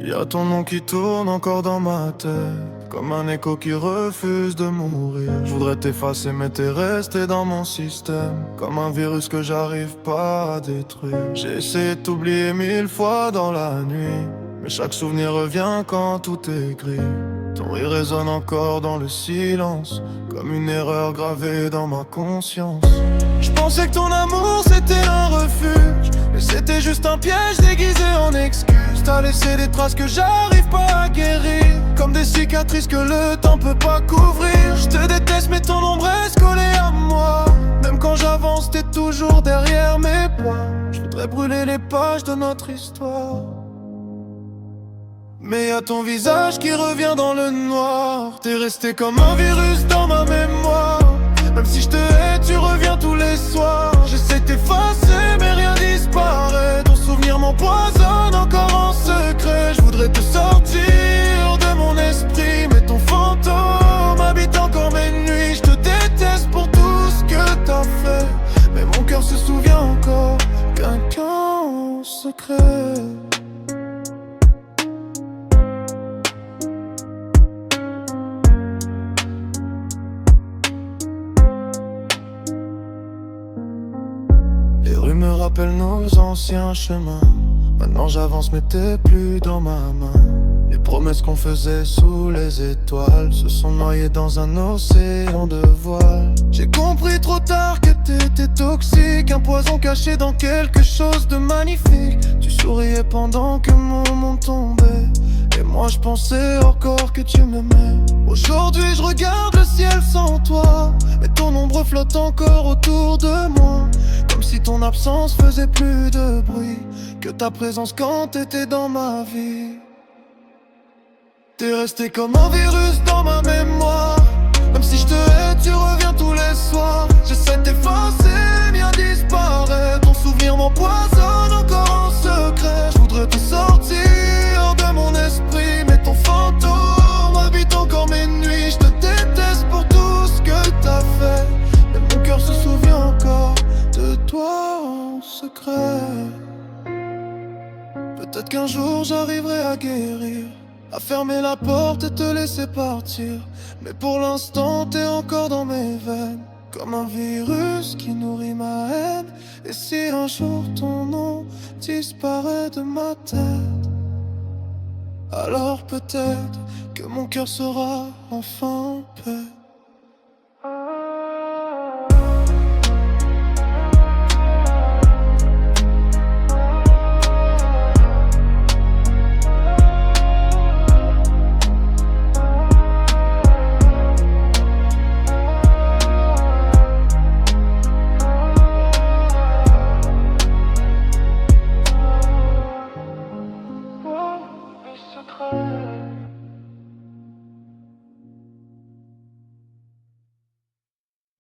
Y a ton nom qui tourne encore dans ma tête, comme un écho qui refuse de mourir. Je voudrais t'effacer mais t'es resté dans mon système, comme un virus que j'arrive pas à détruire. J'ai essayé de t'oublier 1000 fois dans la nuit, mais chaque souvenir revient quand tout est gris. Ton rire résonne encore dans le silence, comme une erreur gravée dans ma conscience. Je pensais que ton amour c'était un refuge, mais c'était juste un piège déguisé en excuse. T'as laissé des traces que j'arrive pas à guérir, comme des cicatrices que le temps peut pas couvrir. Je te déteste mais ton ombre reste collée à moi, même quand j'avance t'es toujours derrière mes pas. Je voudrais brûler les pages de notre histoire, mais y'a ton visage qui revient dans le noir. T'es resté comme un virus dans ma mémoire. Même si je te hais, tu reviens tous les soirs. J'essaie de t'effacer, mais rien disparaît. Ton souvenir m'empoisonne encore en secret. Je voudrais te sortir de mon esprit, mais ton fantôme habite encore mes nuits. Je te déteste pour tout ce que t'as fait, mais mon cœur se souvient encore qu'un camp secret. Les rues me rappellent nos anciens chemins. Maintenant j'avance mais t'es plus dans ma main. Les promesses qu'on faisait sous les étoiles se sont noyées dans un océan de voile. J'ai compris trop tard que t'étais toxique, un poison caché dans quelque chose de magnifique. Tu souriais pendant que mon monde tombait, et moi je pensais encore que tu m'aimais. Aujourd'hui je regarde le ciel sans toi, mais ton ombre flotte encore autour de moi, comme si ton absence faisait plus de bruit que ta présence quand t'étais dans ma vie. T'es resté comme un virus dans ma mémoire. Même si je te hais, tu reviens tous les soirs. J'essaie de t'effacer, rien disparaît. Ton souvenir m'empoisonne encore en secret. Je voudrais te sortir de mon esprit, mais ton fantôme habite encore mes nuits. Je te déteste pour tout ce que t'as fait, mais mon cœur se souvient encore de toi en secret. Peut-être qu'un jour j'arriverai à guérir, à fermer la porte et te laisser partir, mais pour l'instant t'es encore dans mes veines, comme un virus qui nourrit ma haine. Et si un jour ton nom disparaît de ma tête, alors peut-être que mon cœur sera enfin en paix.